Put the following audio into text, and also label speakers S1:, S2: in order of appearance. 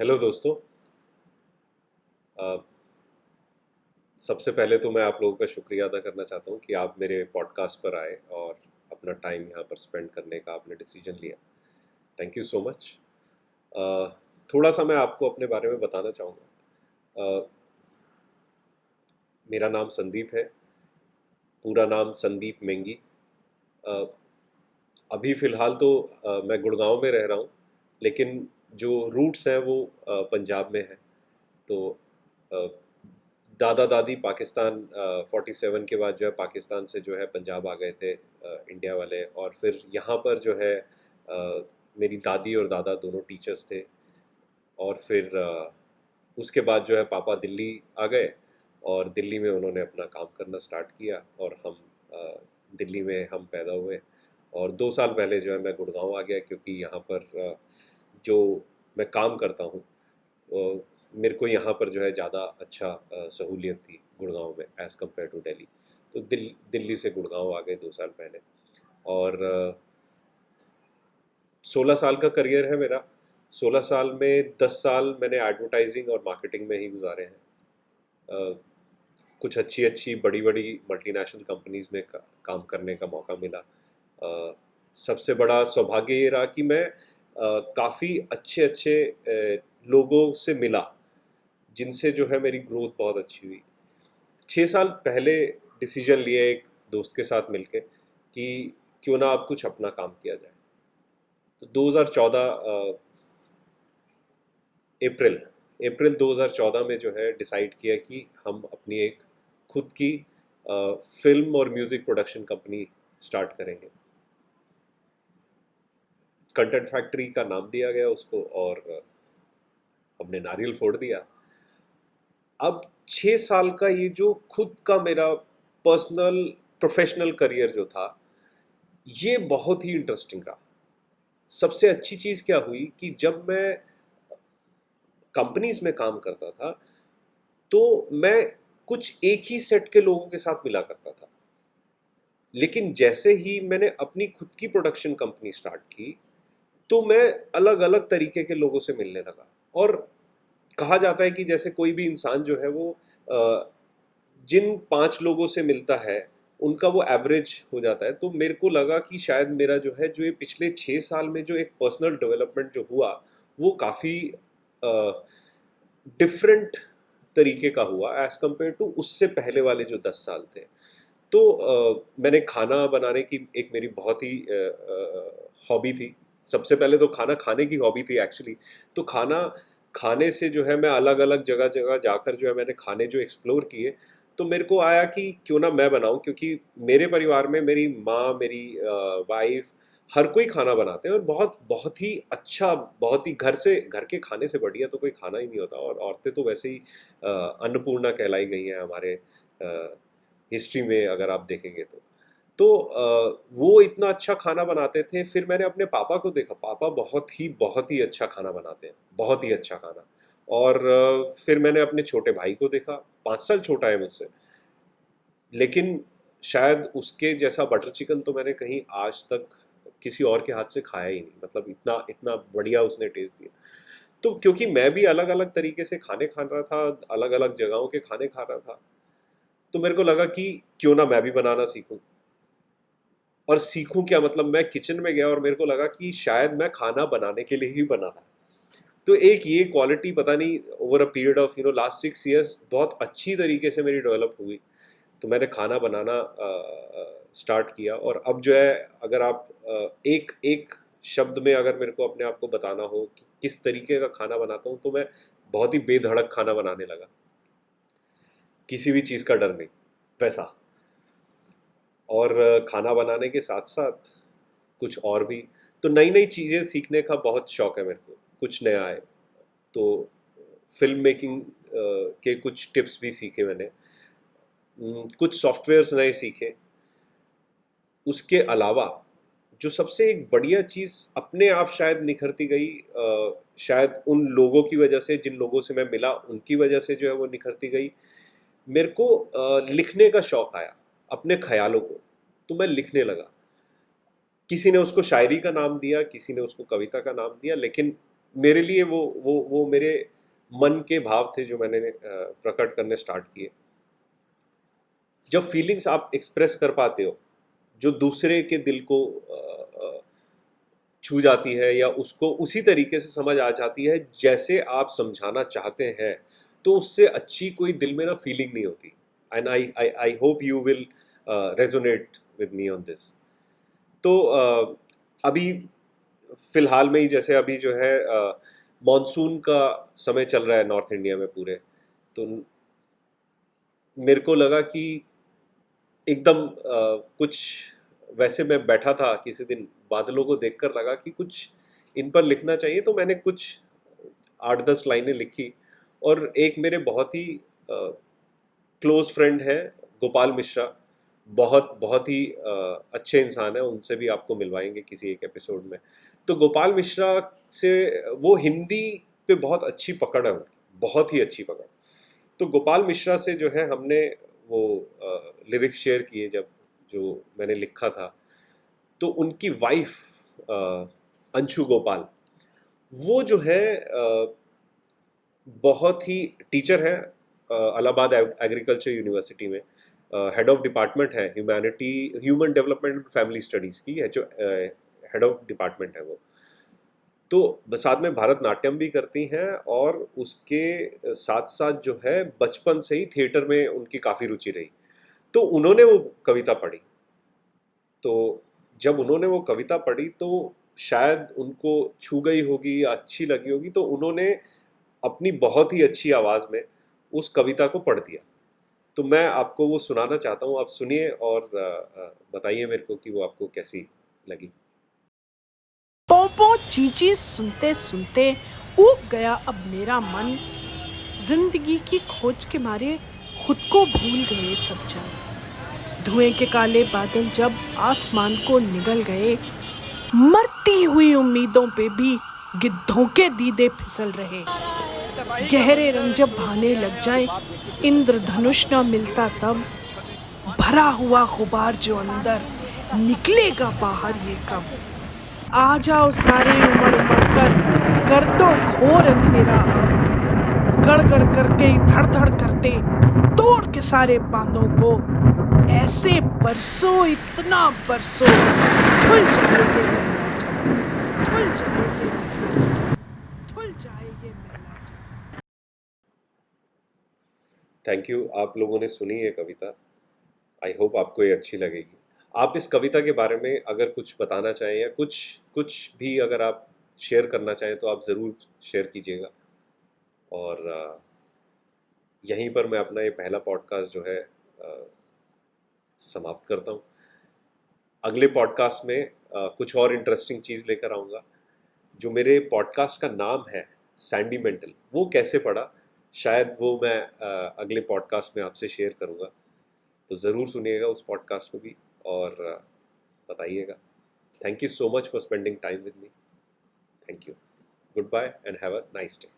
S1: Hello दोस्तों। अ, सबसे पहले तो मैं आप लोगों का शुक्रिया अदा करना चाहता हूँ कि आप मेरे पॉडकास्ट पर आए और अपना टाइम यहाँ पर स्पेंड करने का आपने डिसीजन लिया। Thank you so much. थोड़ा सा मैं आपको अपने बारे में बताना चाहूँगा। मेरा नाम संदीप है। पूरा नाम संदीप मेंगी। अ, अभी फ़िलहाल तो मैं गुड़गांव में रह रहा हूँ, लेकिन जो रूट्स हैं वो पंजाब में है। तो अ, दादा दादी पाकिस्तान 47 के बाद जो है पाकिस्तान से जो है पंजाब आ गए थे, इंडिया वाले। और फिर यहाँ पर जो है मेरी दादी और दादा दोनों टीचर्स थे। और फिर उसके बाद जो है पापा दिल्ली आ गए और दिल्ली में उन्होंने अपना काम करना स्टार्ट किया और हम अ, दिल्ली में हम पैदा हुए। और 2 साल पहले जो है मैं गुड़गांव आ गया, क्योंकि यहाँ पर जो मैं काम करता हूँ अ, मेरे को यहाँ पर जो है ज़्यादा अच्छा सहूलियत थी गुड़गांव में एज़ कम्पेयर टू दिल्ली। तो दिल्ली से गुड़गांव आ गए 2 साल पहले। और 16 साल का करियर है मेरा। 16 साल में 10 साल मैंने एडवर्टाइजिंग और मार्केटिंग में ही गुजारे हैं। अ, कुछ अच्छी अच्छी बड़ी बड़ी मल्टीनेशनल कंपनीज में काम करने का मौका मिला। सबसे बड़ा सौभाग्य ये रहा कि मैं काफ़ी अच्छे अच्छे लोगों से मिला, जिनसे जो है मेरी ग्रोथ बहुत अच्छी हुई। 6 साल पहले डिसीजन लिए एक दोस्त के साथ मिलके कि क्यों ना अब कुछ अपना काम किया जाए। तो 2014 अप्रैल अप्रैल 2014 में जो है डिसाइड किया कि हम अपनी एक खुद की फिल्म और म्यूज़िक प्रोडक्शन कंपनी स्टार्ट करेंगे। कंटेंट फैक्ट्री का नाम दिया गया उसको, और हमने नारियल फोड़ दिया। अब 6 साल का ये जो खुद का मेरा पर्सनल प्रोफेशनल करियर जो था, ये बहुत ही इंटरेस्टिंग रहा। सबसे अच्छी चीज़ क्या हुई कि जब मैं कंपनीज में काम करता था, तो मैं कुछ एक ही सेट के लोगों के साथ मिला करता था। लेकिन जैसे ही मैंने अपनी खुद की प्रोडक्शन कंपनी स्टार्ट की, तो मैं अलग अलग तरीके के लोगों से मिलने लगा। और कहा जाता है कि जैसे कोई भी इंसान जो है वो जिन 5 लोगों से मिलता है उनका वो एवरेज हो जाता है। तो मेरे को लगा कि शायद मेरा जो है जो ये पिछले 6 साल में जो एक पर्सनल डेवलपमेंट जो हुआ, वो काफ़ी डिफरेंट तरीके का हुआ एज कम्पेयर टू उससे पहले वाले जो 10 साल थे। तो मैंने खाना बनाने की एक मेरी बहुत ही हॉबी थी। सबसे पहले तो खाना खाने की हॉबी थी एक्चुअली। तो खाना खाने से जो है मैं अलग अलग जगह जगह जाकर जो है मैंने खाने जो एक्सप्लोर किए। तो मेरे को आया कि क्यों ना मैं बनाऊं, क्योंकि मेरे परिवार में मेरी माँ, मेरी वाइफ, हर कोई खाना बनाते हैं और बहुत बहुत ही अच्छा, बहुत ही घर के खाने से बढ़िया तो कोई खाना ही नहीं होता। और औरतें तो वैसे ही अन्नपूर्णा कहलाई गई हैं हमारे हिस्ट्री में, अगर आप देखेंगे तो। तो वो इतना अच्छा खाना बनाते थे। फिर मैंने अपने पापा को देखा, पापा बहुत ही अच्छा खाना बनाते हैं, बहुत ही अच्छा खाना। और फिर मैंने अपने छोटे भाई को देखा, 5 साल छोटा है मुझसे, लेकिन शायद उसके जैसा बटर चिकन तो मैंने कहीं आज तक किसी और के हाथ से खाया ही नहीं। मतलब इतना इतना बढ़िया उसने टेस्ट दिया। तो क्योंकि मैं भी अलग अलग तरीके से खाने खा रहा था, अलग अलग जगहों के खाने खा रहा था, तो मेरे को लगा कि क्यों ना मैं भी बनाना सीखूं। और सीखूं क्या, मतलब मैं किचन में गया और मेरे को लगा कि शायद मैं खाना बनाने के लिए ही बना था। तो एक ये क्वालिटी पता नहीं over a period of last 6 years बहुत अच्छी तरीके से मेरी डेवलप हुई। तो मैंने खाना बनाना स्टार्ट किया। और अब जो है, अगर आप एक एक शब्द में अगर मेरे को अपने आप को बताना हो कि किस तरीके का खाना बनाता हूँ, तो मैं बहुत ही बेधड़क खाना बनाने लगा, किसी भी चीज़ का डर नहीं, वैसा। और खाना बनाने के साथ साथ कुछ और भी, तो नई नई चीज़ें सीखने का बहुत शौक है मेरे को, कुछ नया है। तो फिल्म मेकिंग के कुछ टिप्स भी सीखे मैंने। कुछ सॉफ्टवेयर्स नए सीखे। उसके अलावा जो सबसे एक बढ़िया चीज़ अपने आप शायद निखरती गई, शायद उन लोगों की वजह से, जिन लोगों से मैं मिला उनकी वजह से जो है वो निखरती गई। मेरे को लिखने का शौक आया, अपने ख्यालों को। तो मैं लिखने लगा। किसी ने उसको शायरी का नाम दिया, किसी ने उसको कविता का नाम दिया, लेकिन मेरे लिए वो मेरे मन के भाव थे जो मैंने प्रकट करने स्टार्ट किए। जब फीलिंग्स आप एक्सप्रेस कर पाते हो जो दूसरे के दिल को छू जाती है या उसको उसी तरीके से समझ आ जाती है जैसे आप समझाना चाहते हैं, तो उससे अच्छी कोई दिल में ना फीलिंग नहीं होती। And I hope you will resonate with me on this. तो अभी फिलहाल में ही जैसे अभी जो है मॉनसून का समय चल रहा है नॉर्थ इंडिया में पूरे, तो मेरे को लगा कि एकदम कुछ वैसे मैं बैठा था किसी दिन, बादलों को देखकर लगा कि कुछ इन पर लिखना चाहिए, तो मैंने कुछ 8-10 लाइनें लिखी। और एक मेरे बहुत ही क्लोज फ्रेंड है गोपाल मिश्रा, बहुत बहुत ही अच्छे इंसान है, उनसे भी आपको मिलवाएंगे किसी एक एपिसोड में। तो गोपाल मिश्रा से वो हिंदी पे बहुत अच्छी पकड़ है उनकी, बहुत ही अच्छी पकड़। तो गोपाल मिश्रा से जो है हमने वो लिरिक्स शेयर किए जब, जो मैंने लिखा था। तो उनकी वाइफ अंशु गोपाल, वो जो है बहुत ही टीचर है, इलाहाबाद एग्रीकल्चर यूनिवर्सिटी में हेड ऑफ डिपार्टमेंट है, human development and family studies की है जो हेड ऑफ डिपार्टमेंट है वो। तो साथ में भरतनाट्यम भी करती हैं, और उसके साथ साथ जो है बचपन से ही थिएटर में उनकी काफ़ी रुचि रही। तो उन्होंने वो कविता पढ़ी, तो जब उन्होंने वो कविता पढ़ी तो शायद उनको छू गई होगी या अच्छी लगी होगी, तो उन्होंने अपनी बहुत ही अच्छी आवाज़ में उस कविता को पढ़ दिया। तो मैं आपको वो सुनाना चाहता हूँ, आप सुनिए और बताइए मेरे को कि वो आपको कैसी लगी।
S2: पोंपो चींची सुनते सुनते ऊब गया अब मेरा मन, जिंदगी की खोज के मारे खुद को भूल गए सब जन। धुएं के काले बादल जब आसमान को निगल गए, मरती हुई उम्मीदों पे भी गिद्धों के दीदे फिसल रहे। गहरे रंग जब भाने लग जाए, इंद्रधनुष न मिलता तब, भरा हुआ गुबार जो अंदर निकलेगा बाहर ये कब। आ जाओ सारे उमड़ उमड़ कर दो घोर अंधेरा अब, गड़गड़ करके धड़ धड़ करते तोड़ के सारे बांधों को, ऐसे बरसों इतना बरसों धुल जाए ये मैला जग, धुल जाए ये मैला जग, धुल जाए ये मैला जग।
S1: थैंक यू, आप लोगों ने सुनी ये कविता, आई होप आपको ये अच्छी लगेगी। आप इस कविता के बारे में अगर कुछ बताना चाहें या कुछ कुछ भी अगर आप शेयर करना चाहें तो आप ज़रूर शेयर कीजिएगा। और यहीं पर मैं अपना ये पहला पॉडकास्ट जो है समाप्त करता हूँ। अगले पॉडकास्ट में कुछ और इंटरेस्टिंग चीज़ लेकर आऊँगा। जो मेरे पॉडकास्ट का नाम है सैंडीमेंटल, वो कैसे पड़ा, शायद वो मैं अगले पॉडकास्ट में आपसे शेयर करूँगा। तो ज़रूर सुनिएगा उस पॉडकास्ट को भी और बताइएगा। Thank you so much for spending time with me. Thank you. Goodbye and have a nice day.